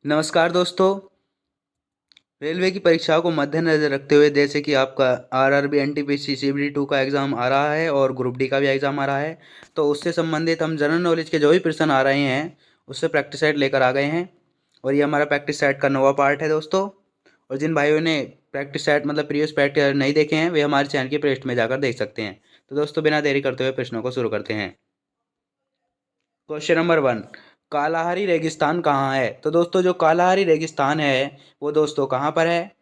नमस्कार दोस्तों। रेलवे की परीक्षाओं को मद्देनजर रखते हुए जैसे कि आपका आरआरबी एनटीपीसी सीबीडी 2 का एग्ज़ाम आ रहा है और ग्रुप डी का भी एग्ज़ाम आ रहा है, तो उससे संबंधित हम जनरल नॉलेज के जो भी प्रश्न आ रहे हैं उससे प्रैक्टिस सेट लेकर आ गए हैं। और ये हमारा प्रैक्टिस सेट का नवा पार्ट है दोस्तों। और जिन भाइयों ने प्रैक्टिस सेट मतलब प्रीवियस प्रैक्टिस नहीं देखे हैं वे हमारे चैनल की प्लेलिस्ट में जाकर देख सकते हैं। तो दोस्तों बिना देरी करते हुए प्रश्नों को शुरू करते हैं। क्वेश्चन नंबर 1, कालाहारी रेगिस्तान कहाँ है? तो दोस्तों जो कालाहारी रेगिस्तान है वो दोस्तों कहाँ पर है?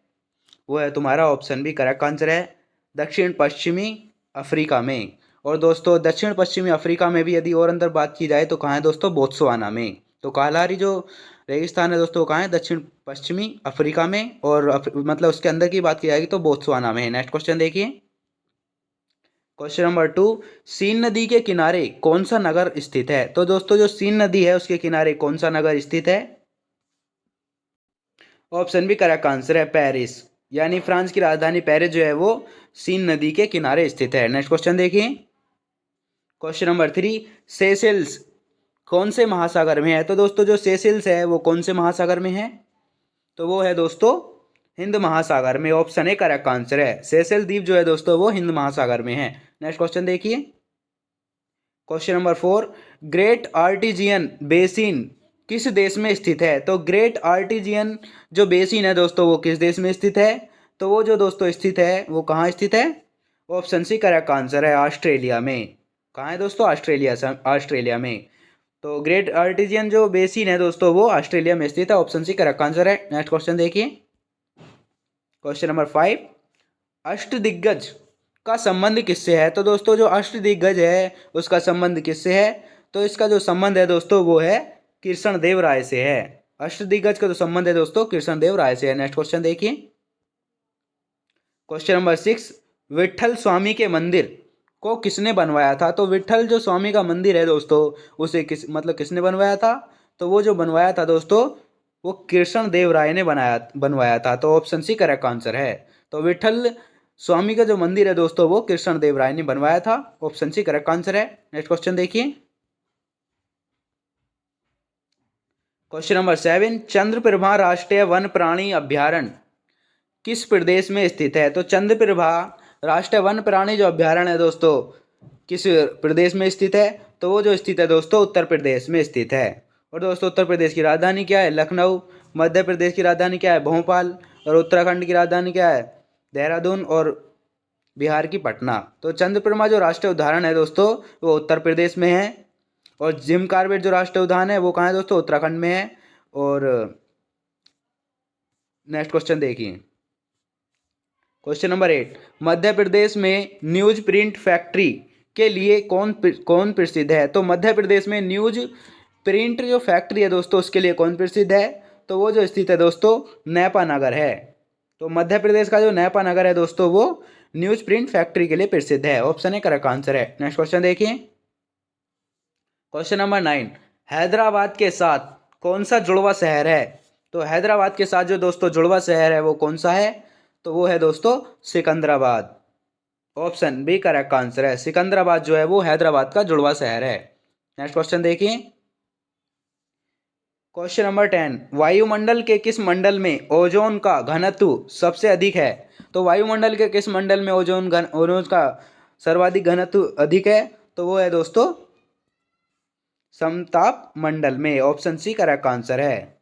वो है तुम्हारा ऑप्शन बी करेक्ट आंसर है, दक्षिण पश्चिमी अफ्रीका में। और दोस्तों दक्षिण पश्चिमी अफ्रीका में भी यदि और अंदर बात की जाए तो कहाँ है दोस्तों? बोत्सवाना में। तो कालाहारी जो रेगिस्तान है दोस्तों कहाँ है? दक्षिण पश्चिमी अफ्रीका में। और मतलब उसके अंदर की बात की जाएगी तो बोत्सवाना में है। नेक्स्ट क्वेश्चन देखिए। क्वेश्चन नंबर 2, सीन नदी के किनारे कौन सा नगर स्थित है? तो दोस्तों जो सीन नदी है उसके किनारे कौन सा नगर स्थित है? ऑप्शन भी करेक्ट आंसर है, पेरिस। यानी फ्रांस की राजधानी पेरिस जो है वो सीन नदी के किनारे स्थित है। नेक्स्ट क्वेश्चन देखिए। क्वेश्चन नंबर 3, सेशेल्स कौन से महासागर में है? तो दोस्तों जो सेशेल्स है वो कौन से महासागर में है? तो वो है दोस्तों हिंद महासागर में। ऑप्शन ए करेक्ट आंसर है, सेशेल द्वीप जो है दोस्तों वो हिंद महासागर में है। नेक्स्ट क्वेश्चन देखिए। Question number 4, great artesian basin किस देश में स्थित है? तो ग्रेट आर्टिजियन जो बेसिन है दोस्तों वो किस देश में स्थित है? तो वो जो दोस्तों स्थित है वो कहाँ स्थित है? ऑप्शन सी करेक्ट आंसर है, ऑस्ट्रेलिया में। कहाँ है दोस्तों? ऑस्ट्रेलिया में। तो ग्रेट आर्टिजियन जो बेसिन है दोस्तों वो ऑस्ट्रेलिया में स्थित है। ऑप्शन सी करेक्ट आंसर है। नेक्स्ट क्वेश्चन देखिए। क्वेश्चन नंबर 5, अष्टदिग्गज का संबंध किससे है? तो दोस्तों जो अष्टदिग्गज है उसका संबंध किससे है? तो इसका जो संबंध है दोस्तों वो है कृष्ण देव राय से है। अष्टदिग्गज का जो संबंध है दोस्तों कृष्ण देव राय से है। नेक्स्ट क्वेश्चन देखिए। क्वेश्चन नंबर 6, विट्ठल स्वामी के मंदिर को किसने बनवाया था? तो विट्ठल जो स्वामी का मंदिर है दोस्तों उसे किसने बनवाया था? तो वो जो बनवाया था दोस्तों वो कृष्ण देव राय ने बनवाया था। तो ऑप्शन सी करेक्ट आंसर है। तो विट्ठल स्वामी का जो मंदिर है दोस्तों वो कृष्ण देव राय ने बनवाया था। ऑप्शन सी करेक्ट आंसर है। नेक्स्ट क्वेश्चन देखिए। क्वेश्चन नंबर 7, चंद्रप्रभा राष्ट्रीय वन प्राणी अभ्यारण्य किस प्रदेश में स्थित है? तो चंद्रप्रभा राष्ट्रीय वन प्राणी जो अभ्यारण्य है दोस्तों किस प्रदेश में स्थित है? तो वो जो स्थित है दोस्तों उत्तर प्रदेश में स्थित है। और दोस्तों उत्तर प्रदेश की राजधानी क्या है? लखनऊ। मध्य प्रदेश की राजधानी क्या है? भोपाल। और उत्तराखंड की राजधानी क्या है? देहरादून। और बिहार की पटना। तो चंद्रप्रभा जो राष्ट्रीय उद्यान है दोस्तों वो उत्तर प्रदेश में है। और जिम कार्बेट जो राष्ट्रीय उद्यान है वो कहाँ है दोस्तों? उत्तराखंड में है। और नेक्स्ट क्वेश्चन देखिए। क्वेश्चन नंबर 8, मध्य प्रदेश में न्यूज प्रिंट फैक्ट्री के लिए कौन प्रसिद्ध है? तो मध्य प्रदेश में न्यूज प्रिंट जो फैक्ट्री है दोस्तों उसके लिए कौन प्रसिद्ध है? तो वो जो स्थित है दोस्तों नैपा नगर है। तो मध्य प्रदेश का जो नैपा नगर है दोस्तों वो न्यूज प्रिंट फैक्ट्री के लिए प्रसिद्ध है। ऑप्शन ए करेक्ट आंसर है। नेक्स्ट क्वेश्चन देखिए। क्वेश्चन नंबर 9, हैदराबाद के साथ कौन सा जुड़वा शहर है? तो हैदराबाद के साथ जो दोस्तों जुड़वा शहर है वो कौन सा है? तो वो है दोस्तों Secunderabad. Option B correct answer है, सिकंदराबाद जो है वो हैदराबाद का जुड़वा शहर है। नेक्स्ट क्वेश्चन देखिए। क्वेश्चन नंबर 10, वायुमंडल के किस मंडल में ओजोन का घनत्व सबसे अधिक है? तो वायुमंडल के किस मंडल में ओजोन का सर्वाधिक घनत्व अधिक है? तो वो है दोस्तों समताप मंडल में। ऑप्शन सी करेक्ट आंसर है,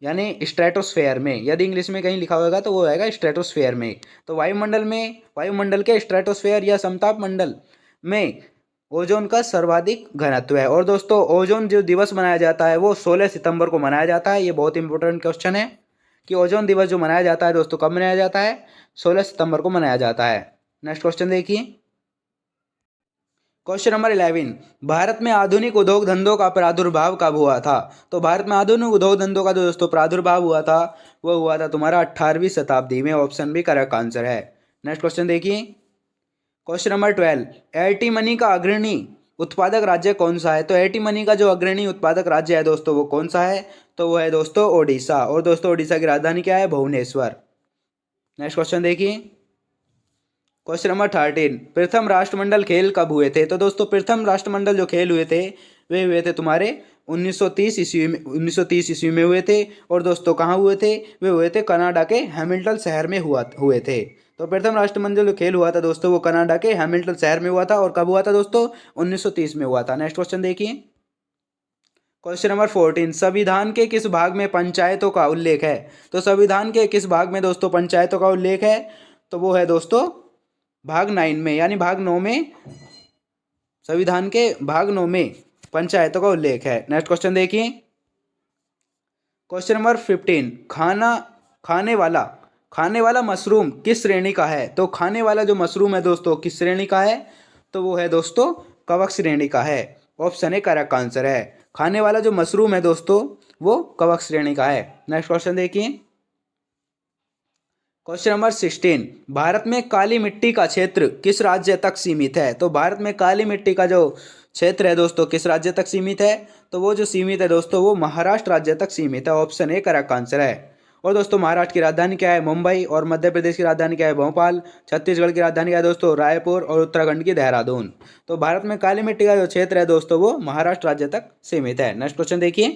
यानी स्ट्रेटोस्फेयर में। यदि इंग्लिश में कहीं लिखा होगा तो वो आएगा स्ट्रेटोस्फेयर में। तो वायुमंडल के स्ट्रेटोस्फेयर या समताप मंडल में ओजोन का सर्वाधिक घनत्व है। और दोस्तों ओजोन जो दिवस मनाया जाता है वो 16 सितंबर को मनाया जाता है। ये बहुत इंपॉर्टेंट क्वेश्चन है कि ओजोन दिवस जो मनाया जाता है दोस्तों कब मनाया जाता है? 16 सितंबर को मनाया जाता है। नेक्स्ट क्वेश्चन देखिए। क्वेश्चन नंबर 11, भारत में आधुनिक उद्योग धंधों का प्रादुर्भाव कब हुआ था? तो भारत में आधुनिक उद्योग धंधों का जो दोस्तों प्रादुर्भाव हुआ था वो हुआ था तुम्हारा 18वीं शताब्दी में। ऑप्शन भी करेक्ट आंसर है। नेक्स्ट क्वेश्चन देखिए। क्वेश्चन नंबर 12, एटी मनी का अग्रणी उत्पादक राज्य कौन सा है? तो एटी मनी का जो अग्रणी उत्पादक राज्य है दोस्तों वो कौन सा है? तो वो है दोस्तों ओडिशा। और दोस्तों ओडिशा की राजधानी क्या है? भुवनेश्वर। नेक्स्ट क्वेश्चन देखिए। क्वेश्चन नंबर 13, प्रथम राष्ट्रमंडल खेल कब हुए थे? तो दोस्तों प्रथम राष्ट्रमंडल जो खेल हुए थे वे हुए थे तुम्हारे 1930 ईस्वी में हुए थे। और दोस्तों कहाँ हुए थे? वे हुए थे कनाडा के हैमिल्टन शहर में हुए थे। तो प्रथम राष्ट्रमंडल जो खेल हुआ था दोस्तों वो कनाडा के हैमिल्टन शहर में हुआ था। और कब हुआ था दोस्तों? 1930 में हुआ था। नेक्स्ट क्वेश्चन देखिए, क्वेश्चन नंबर 14, संविधान के किस भाग में पंचायतों का उल्लेख है? तो संविधान के किस भाग में दोस्तों पंचायतों का उल्लेख है? तो वो है दोस्तों भाग 9 में, यानी भाग 9 में, संविधान के भाग 9 में पंचायतों का उल्लेख है। नेक्स्ट क्वेश्चन देखिए, क्वेश्चन नंबर 15, खाने वाला मशरूम किस श्रेणी का है? तो खाने वाला जो मशरूम है दोस्तों किस श्रेणी का है? तो वो है दोस्तों कवक श्रेणी का है। ऑप्शन ए करेक्ट आंसर है। खाने वाला जो मशरूम है दोस्तों वो कवक श्रेणी का है। नेक्स्ट क्वेश्चन देखिए, क्वेश्चन नंबर 16, भारत में काली मिट्टी का क्षेत्र किस राज्य तक सीमित है? तो भारत में काली मिट्टी का जो क्षेत्र है दोस्तों किस राज्य तक सीमित है? तो वो जो सीमित है दोस्तों वो महाराष्ट्र राज्य तक सीमित है। ऑप्शन ए करेक्ट आंसर है। और दोस्तों महाराष्ट्र की राजधानी क्या है? मुंबई। और मध्य प्रदेश की राजधानी क्या है? भोपाल। छत्तीसगढ़ की राजधानी क्या है दोस्तों? रायपुर। और उत्तराखंड की देहरादून। तो भारत में काली मिट्टी का जो क्षेत्र है दोस्तों वो महाराष्ट्र राज्य तक सीमित है। नेक्स्ट क्वेश्चन देखिए,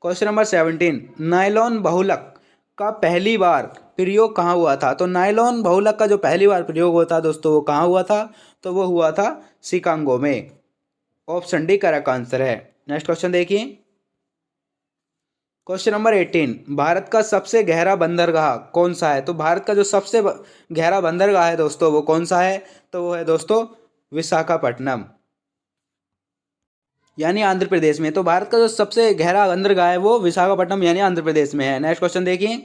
क्वेश्चन नंबर 17, नायलॉन बहुलक का पहली बार प्रयोग कहाँ हुआ था? तो नायलॉन बहुलक का जो पहली बार प्रयोग हुआ था दोस्तों वो कहाँ हुआ था? तो वो हुआ था शिकागो में। ऑप्शन डी करेक्ट आंसर है। नेक्स्ट क्वेश्चन देखिए, क्वेश्चन नंबर 18, भारत का सबसे गहरा बंदरगाह कौन सा है? तो भारत का जो सबसे गहरा बंदरगाह है दोस्तों वो कौन सा है? तो वो है दोस्तों विशाखापट्टनम, यानी आंध्र प्रदेश में। तो भारत का जो सबसे गहरा बंदरगाह है वो विशाखापट्टनम यानी आंध्र प्रदेश में है। नेक्स्ट क्वेश्चन देखिए,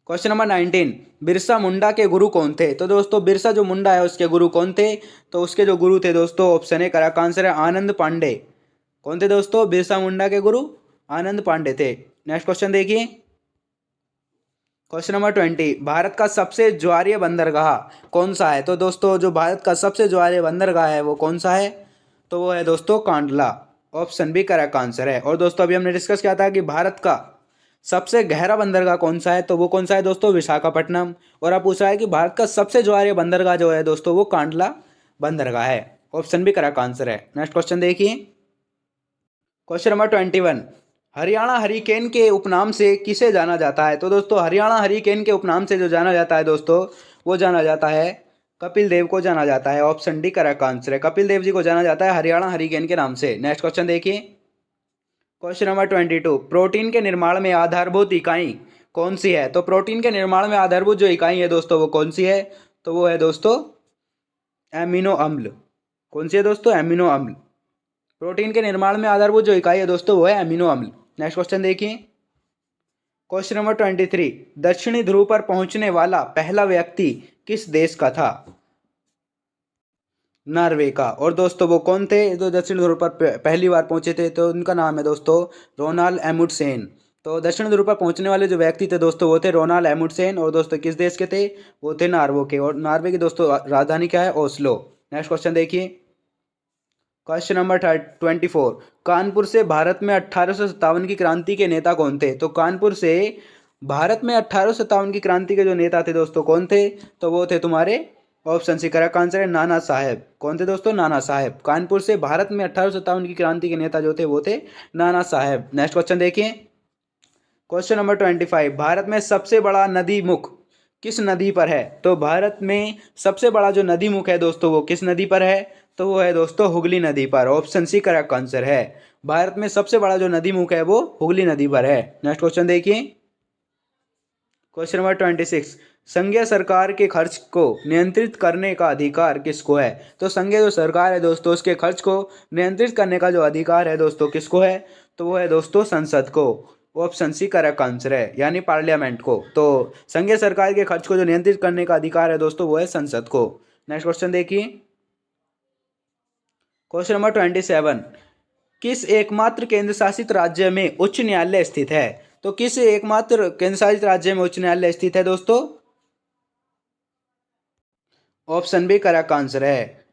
क्वेश्चन नंबर 19, बिरसा मुंडा के गुरु कौन थे? तो दोस्तों बिरसा जो मुंडा है उसके गुरु कौन थे? तो उसके जो गुरु थे दोस्तों ऑप्शन ए करेक्ट आंसर है आनंद पांडे। कौन थे दोस्तों? बिरसा मुंडा के गुरु आनंद पांडे थे। नेक्स्ट क्वेश्चन देखिए, क्वेश्चन नंबर 20, भारत का सबसे ज्वारीय बंदरगाह कौन सा है? तो दोस्तों जो भारत का सबसे ज्वारीय बंदरगाह है वो कौन सा है? तो वो है दोस्तों Kandla. Option B correct answer है। और दोस्तों अभी हमने डिस्कस किया था कि भारत का सबसे गहरा बंदरगाह कौन सा है? तो वो कौन सा है दोस्तों? विशाखापट्टनम। और अब पूछ रहा है कि भारत का सबसे ज्वारीय बंदरगाह जो है दोस्तों वो कांडला बंदरगाह है। ऑप्शन बी करेक्ट आंसर है। नेक्स्ट क्वेश्चन देखिए, क्वेश्चन नंबर 21, हरियाणा हरिकेन के उपनाम से किसे जाना जाता है? तो दोस्तों हरियाणा हरिकेन के उपनाम से जो जाना जाता है दोस्तों वो जाना जाता है कपिल देव को जाना जाता है। ऑप्शन डी करेक्ट आंसर है। कपिल देव जी को जाना जाता है हरियाणा हरिकेन के नाम से। नेक्स्ट क्वेश्चन देखिए, क्वेश्चन नंबर 22, प्रोटीन के निर्माण में आधारभूत इकाई कौन सी है? तो प्रोटीन के निर्माण में आधारभूत जो इकाई है दोस्तों वो कौन सी है? तो वो है दोस्तों एमिनो अम्ल। कौन सी है दोस्तों? एमिनो अम्ल। प्रोटीन के निर्माण में आधारभूत जो इकाई है दोस्तों वो है एमिनो अम्ल। नेक्स्ट क्वेश्चन देखिए, क्वेश्चन नंबर 23, दक्षिणी ध्रुव पर पहुंचने वाला पहला व्यक्ति किस देश का था? नॉर्वे का। और दोस्तों वो कौन थे जो दक्षिण ध्रुव पर पहली बार पहुंचे थे? तो उनका नाम है दोस्तों रोनाल्ड एमुंडसेन। तो दक्षिण ध्रुव पर पहुंचने वाले जो व्यक्ति थे दोस्तों वो थे रोनाल्ड एमुंडसेन। और दोस्तों किस देश के थे? वो थे नॉर्वे के। और नॉर्वे की दोस्तों राजधानी क्या है? ओस्लो। नेक्स्ट क्वेश्चन देखिए, क्वेश्चन नंबर 24, कानपुर से भारत में 1857 की क्रांति के नेता कौन थे? तो कानपुर से भारत में 1857 की क्रांति के जो नेता थे दोस्तों कौन थे? तो वो थे तुम्हारे ऑप्शन सी करेक्ट आंसर है नाना साहेब। कौन थे दोस्तों? नाना साहेब। कानपुर से भारत में 1857 की क्रांति के नेता जो थे वो थे नाना साहेब। नेक्स्ट क्वेश्चन देखिए, क्वेश्चन नंबर 25, भारत में सबसे बड़ा नदी मुख किस नदी पर है? तो भारत में सबसे बड़ा जो नदी मुख है दोस्तों वो किस नदी पर है? तो वो है दोस्तों हुगली नदी पर। ऑप्शन सी करेक्ट आंसर है। भारत में सबसे बड़ा जो नदी मुख है वो हुगली नदी पर है। नेक्स्ट क्वेश्चन देखिए, क्वेश्चन नंबर 26, संघीय सरकार के खर्च को नियंत्रित करने का अधिकार किसको है? तो संघीय जो सरकार है दोस्तों उसके खर्च को नियंत्रित करने का जो अधिकार है दोस्तों किसको है? तो वो है दोस्तों संसद को। ऑप्शन सी करेक्ट आंसर है, यानी पार्लियामेंट को। तो संघीय सरकार के खर्च को जो नियंत्रित करने का अधिकार है दोस्तों वो है संसद को। नेक्स्ट क्वेश्चन देखिए, क्वेश्चन नंबर 27, किस एकमात्र केंद्र शासित राज्य में उच्च न्यायालय स्थित है? तो किस एकमात्र केंद्र शासित राज्य में उच्च न्यायालय स्थित है दोस्तों? ऑप्शन बी करेक्ट आंसर है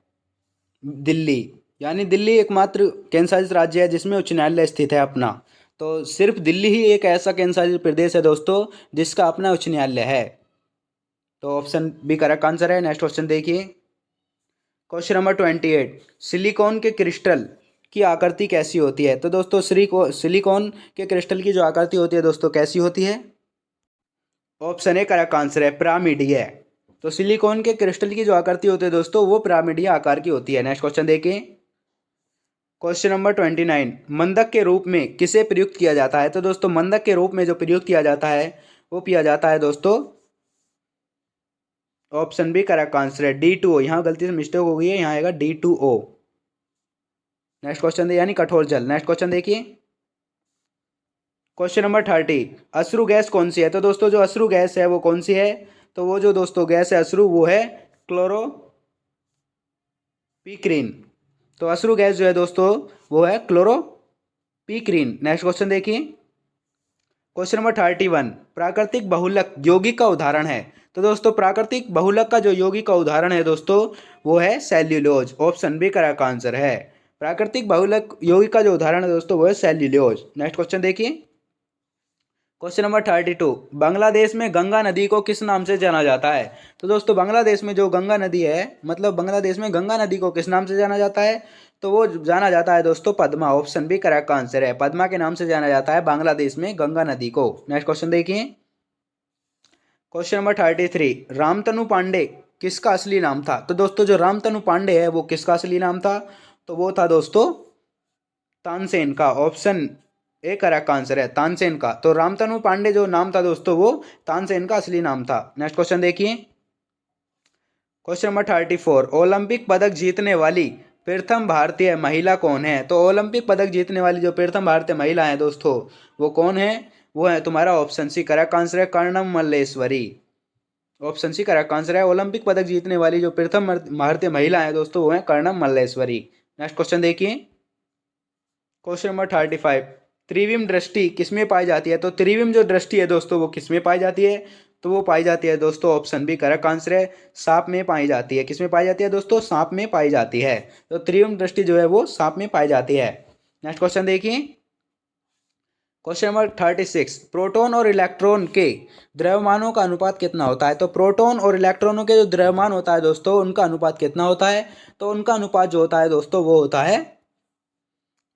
दिल्ली, यानी दिल्ली एकमात्र केंद्र शासित राज्य है जिसमें उच्च न्यायालय स्थित है अपना। तो सिर्फ दिल्ली ही एक ऐसा केंद्र शासित प्रदेश है दोस्तों जिसका अपना उच्च न्यायालय है। तो ऑप्शन बी करेक्ट आंसर है। नेक्स्ट क्वेश्चन देखिए, क्वेश्चन नंबर 28, सिलिकॉन के क्रिस्टल की आकृति कैसी होती है? तो दोस्तों सिलिकॉन के क्रिस्टल की जो आकृति होती है दोस्तों कैसी होती है? ऑप्शन ए करेक्ट आंसर है, पिरामिडीय। तो सिलिकॉन के क्रिस्टल की जो आकृति होती है दोस्तों वो पिरामिडीय आकार की होती है। नेक्स्ट क्वेश्चन देखिए, क्वेश्चन नंबर 29, मंदक के रूप में किसे प्रयुक्त किया जाता है? तो दोस्तों मंदक के रूप में जो प्रयुक्त किया जाता है वो किया जाता है दोस्तों, ऑप्शन बी करेक्ट आंसर है, D2O। यहाँ गलती से मिस्टेक हो गई है, यहाँ आएगा D2O। नेक्स्ट क्वेश्चन दे यानी कठोर जल। नेक्स्ट क्वेश्चन देखिए, क्वेश्चन नंबर 30, अश्रु गैस कौन सी है? तो दोस्तों जो अश्रु गैस है वो कौन सी है? तो वो जो दोस्तों गैस है अश्रु वो है क्लोरोपिक्रीन। तो अश्रु गैस जो है दोस्तों वो है क्लोरोपिक्रीन। नेक्स्ट क्वेश्चन देखिए, क्वेश्चन नंबर 31, प्राकृतिक बहुलक यौगिक का उदाहरण है? तो दोस्तों प्राकृतिक बहुलक का जो यौगिक का उदाहरण है दोस्तों वो है cellulose. Option B correct answer है, प्राकृतिक बहुलक यौगिक का जो उदाहरण है दोस्तों वो है सेल्यूलोज। नेक्स्ट क्वेश्चन देखिए, क्वेश्चन नंबर 32, बांग्लादेश में गंगा नदी को किस नाम से जाना जाता है? तो दोस्तों बांग्लादेश में जो गंगा नदी है, मतलब बांग्लादेश में गंगा नदी को किस नाम से जाना जाता है? तो वो जाना जाता है दोस्तों Padma. Option B correct answer है, पद्मा के नाम से जाना जाता है बांग्लादेश में गंगा नदी को। नेक्स्ट क्वेश्चन देखिए, क्वेश्चन नंबर 33, रामतनु पांडे किसका असली नाम था? तो दोस्तों जो रामतनु पांडे है वो किसका असली नाम था? तो वो था दोस्तों तानसेन का। ऑप्शन ए करेक्ट आंसर है, तानसेन का। तो रामतनु पांडे जो नाम था दोस्तों वो तानसेन का असली नाम था। नेक्स्ट क्वेश्चन देखिए, क्वेश्चन नंबर 34, ओलंपिक पदक जीतने वाली प्रथम भारतीय महिला कौन है? तो ओलंपिक पदक जीतने वाली जो प्रथम भारतीय महिला है दोस्तों वो कौन है? वो है तुम्हारा ऑप्शन सी करेक्ट आंसर है, Karnam Malleswari. Option C correct answer है, ओलंपिक पदक जीतने वाली जो प्रथम भारतीय महिला है दोस्तों वो है कर्णम मल्लेश्वरी। नेक्स्ट क्वेश्चन देखिए, क्वेश्चन नंबर 35, त्रिविम दृष्टि किसमें पाई जाती है? तो त्रिविम जो दृष्टि है दोस्तों वो किसमें पाई जाती है? तो वो पाई जाती है दोस्तों, ऑप्शन बी करेक्ट आंसर है, सांप में पाई जाती है। किसमें पाई जाती है दोस्तों? सांप में पाई जाती है। तो त्रिविम दृष्टि जो है वो सांप में पाई जाती है। नेक्स्ट क्वेश्चन देखिए, क्वेश्चन नंबर 36, प्रोटॉन और इलेक्ट्रॉन के द्रव्यमानों का अनुपात कितना होता है? तो प्रोटॉन और इलेक्ट्रॉनों के जो द्रव्यमान होता है दोस्तों उनका अनुपात कितना होता है? तो उनका अनुपात जो होता है दोस्तों वो होता है,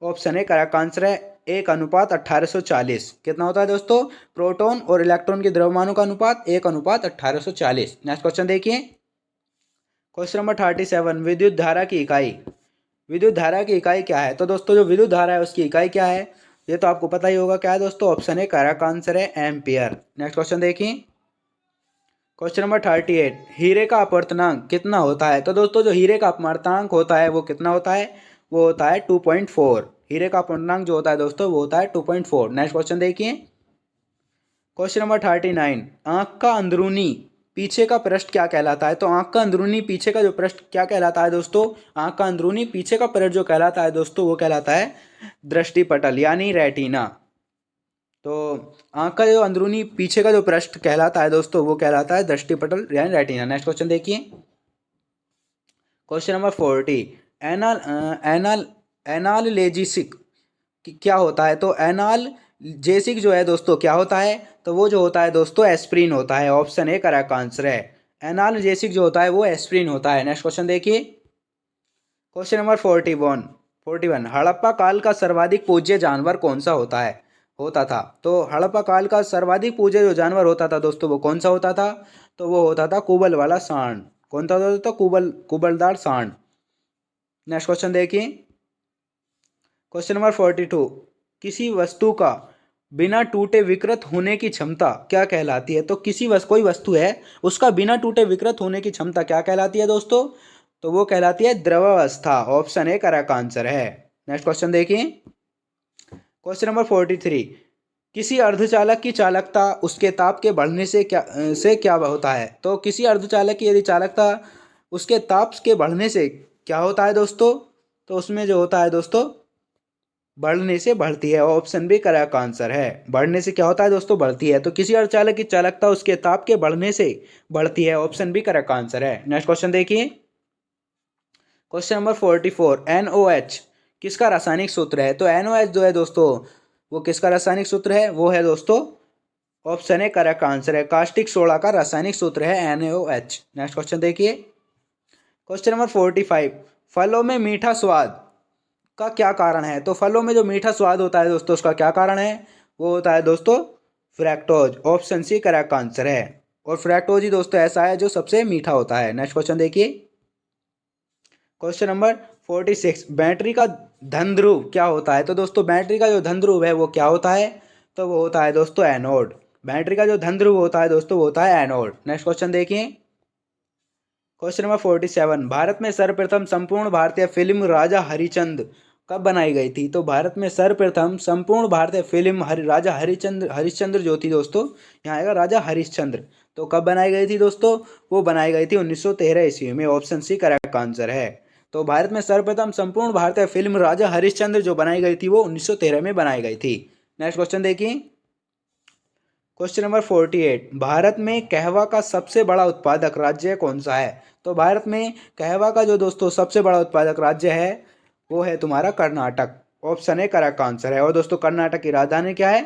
ऑप्शन ए करेक्ट आंसर है, 1:1840। कितना होता है दोस्तों? प्रोटॉन और इलेक्ट्रॉन के द्रव्यमानों का अनुपात 1:1840। नेक्स्ट क्वेश्चन देखिए, क्वेश्चन नंबर 37, विद्युत धारा की इकाई। विद्युत धारा की इकाई क्या है? तो दोस्तों जो विद्युत धारा है उसकी इकाई क्या है? ये तो आपको पता ही होगा, क्या है दोस्तों? ऑप्शन ए करेक्ट आंसर है, एम्पियर। नेक्स्ट क्वेश्चन देखिए, क्वेश्चन नंबर 38, हीरे का अपवर्तनांक कितना होता है? तो दोस्तों जो हीरे का अपवर्तनांक होता है वो कितना होता है? वो होता है 2.4। हीरे का अपवर्तनांक जो होता है दोस्तों वो होता है 2.4। नेक्स्ट क्वेश्चन देखिए, क्वेश्चन नंबर 39, आंख का अंदरूनी पीछे का पृष्ठ क्या कहलाता है? तो आंख का अंदरूनी पीछे का जो पृष्ठ क्या कहलाता है दोस्तों? आंख का अंदरूनी पीछे का पृष्ठ जो कहलाता है दोस्तों वो कहलाता है दृष्टिपटल यानी रेटिना। तो आंख का जो अंदरूनी पीछे का जो पृष्ठ कहलाता है दोस्तों वो कहलाता है दृष्टिपटल यानी रेटिना। नेक्स्ट क्वेश्चन देखिए, question number 40, anal anal analgesic क्या होता है? तो एनालजेसिक जो है दोस्तों क्या होता है? तो वो जो होता है दोस्तों एस्प्रिन होता है। ऑप्शन ए करेक्ट आंसर है, एनालजेसिक जो होता है वो एस्प्रिन होता है। नेक्स्ट क्वेश्चन देखिए, क्वेश्चन नंबर 41, हड़प्पा काल का सर्वाधिक पूज्य जानवर कौन सा होता था? तो हड़प्पा काल का सर्वाधिक पूज्य जो जानवर होता था दोस्तों वो कौन सा होता था? तो वो होता था कुबल वाला सांड। कौन था दोस्तों? कुबलदार सांड। नेक्स्ट क्वेश्चन देखिए, क्वेश्चन नंबर 42, किसी वस्तु का बिना टूटे विकृत होने की क्षमता क्या कहलाती है? तो कोई वस्तु है उसका बिना टूटे विकृत होने की क्षमता क्या कहलाती है दोस्तों? तो वो कहलाती है द्रवावस्था। ऑप्शन ए करेक्ट आंसर है। नेक्स्ट क्वेश्चन देखिए, क्वेश्चन नंबर 43, किसी अर्धचालक की चालकता उसके ताप के बढ़ने से क्या होता है? तो किसी अर्धचालक की यदि चालकता उसके ताप के बढ़ने से क्या होता है दोस्तों? तो उसमें जो होता है दोस्तों बढ़ने से बढ़ती है। ऑप्शन बी करेक्ट आंसर है, बढ़ने से क्या होता है दोस्तों? बढ़ती है। तो किसी अर्धचालक की चालकता उसके ताप के बढ़ने से बढ़ती है। ऑप्शन बी करेक्ट आंसर है। नेक्स्ट क्वेश्चन देखिए, क्वेश्चन नंबर 44, NOH किसका रासायनिक सूत्र है? तो NOH जो है दोस्तों वो किसका रासायनिक सूत्र है? वो है दोस्तों, ऑप्शन ए करेक्ट आंसर है, कास्टिक सोडा का रासायनिक सूत्र है NaOH। नेक्स्ट क्वेश्चन देखिए, क्वेश्चन नंबर 45, फलों में मीठा स्वाद का क्या कारण है? तो फलों में जो मीठा स्वाद होता है दोस्तों, उसका क्या कारण है? वो होता है दोस्तों fructose. Option C correct answer है। और फ्रैक्टोज ही दोस्तों ऐसा है जो सबसे मीठा होता है। नेक्स्ट क्वेश्चन देखिए, क्वेश्चन नंबर 46, बैटरी का धन ध्रुव क्या होता है? तो दोस्तों बैटरी का जो धन ध्रुव है वो क्या होता है? तो वो होता है दोस्तों एनोड। बैटरी का जो धन ध्रुव होता है दोस्तों वो होता है एनोड। नेक्स्ट क्वेश्चन देखिए, क्वेश्चन नंबर 47, भारत में सर्वप्रथम संपूर्ण भारतीय फिल्म राजा हरिश्चंद्र कब बनाई गई थी? तो भारत में सर्वप्रथम संपूर्ण भारतीय फिल्म राजा हरिश्चंद्र जो थी दोस्तों, यहाँ आएगा राजा हरिश्चंद्र, तो कब बनाई गई थी दोस्तों? वो बनाई गई थी 1913 ईस्वी में। ऑप्शन सी करेक्ट आंसर है। तो भारत में सर्वप्रथम संपूर्ण भारतीय फिल्म राजा हरिश्चंद्र जो बनाई गई थी वो 1913 में बनाई गई थी। नेक्स्ट क्वेश्चन देखिए, क्वेश्चन नंबर 48, भारत में कहवा का सबसे बड़ा उत्पादक राज्य कौन सा है? तो भारत में कहवा का जो दोस्तों सबसे बड़ा उत्पादक राज्य है वो है तुम्हारा Karnataka. Option A correct answer है। और दोस्तों कर्नाटक की राजधानी क्या है?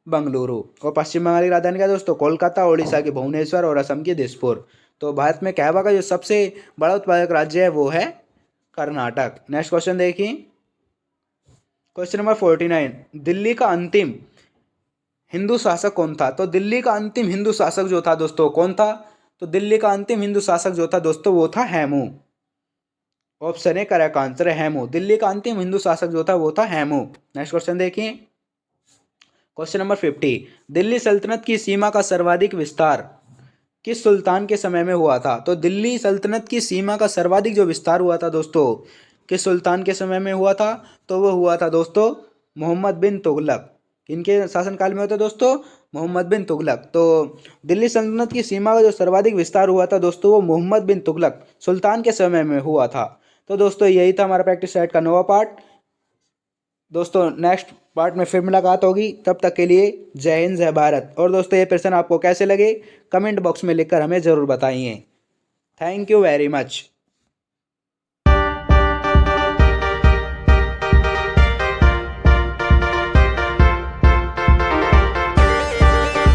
बंगलुरु। और पश्चिम बंगाल की राजधानी क्या है दोस्तों? कोलकाता। उड़ीसा की भुवनेश्वर और असम की दिसपुर। तो भारत में कहवा का जो सबसे बड़ा उत्पादक राज्य है वो है कर्नाटक। नेक्स्ट क्वेश्चन देखिए, क्वेश्चन नंबर 49, दिल्ली का अंतिम हिंदू शासक कौन था? तो दिल्ली का अंतिम हिंदू शासक जो था दोस्तों कौन था? तो दिल्ली का अंतिम हिंदू शासक जो था दोस्तों वो था Hemu. Option A correct answer है हेमू। दिल्ली का अंतिम हिंदू शासक जो था वो था हेमू। नेक्स्ट क्वेश्चन देखिए, क्वेश्चन नंबर 50, दिल्ली सल्तनत की सीमा का सर्वाधिक विस्तार किस सुल्तान के समय में हुआ था? तो दिल्ली सल्तनत की सीमा का सर्वाधिक जो विस्तार हुआ था दोस्तों किस सुल्तान के समय में हुआ था? तो वो हुआ था दोस्तों मोहम्मद बिन तुगलक। किनके शासनकाल में होता है दोस्तों? मोहम्मद बिन तुगलक। तो दिल्ली सल्तनत की सीमा का जो सर्वाधिक विस्तार हुआ था दोस्तों वो मोहम्मद बिन तुगलक सुल्तान के समय में हुआ था। तो दोस्तों यही था हमारा प्रैक्टिस सेट का 9वां पार्ट। दोस्तों नेक्स्ट पार्ट में फिर मुलाकात होगी, तब तक के लिए जय हिंद जय भारत। और दोस्तों ये प्रश्न आपको कैसे लगे कमेंट बॉक्स में लिखकर हमें ज़रूर बताइए। Thank you very much.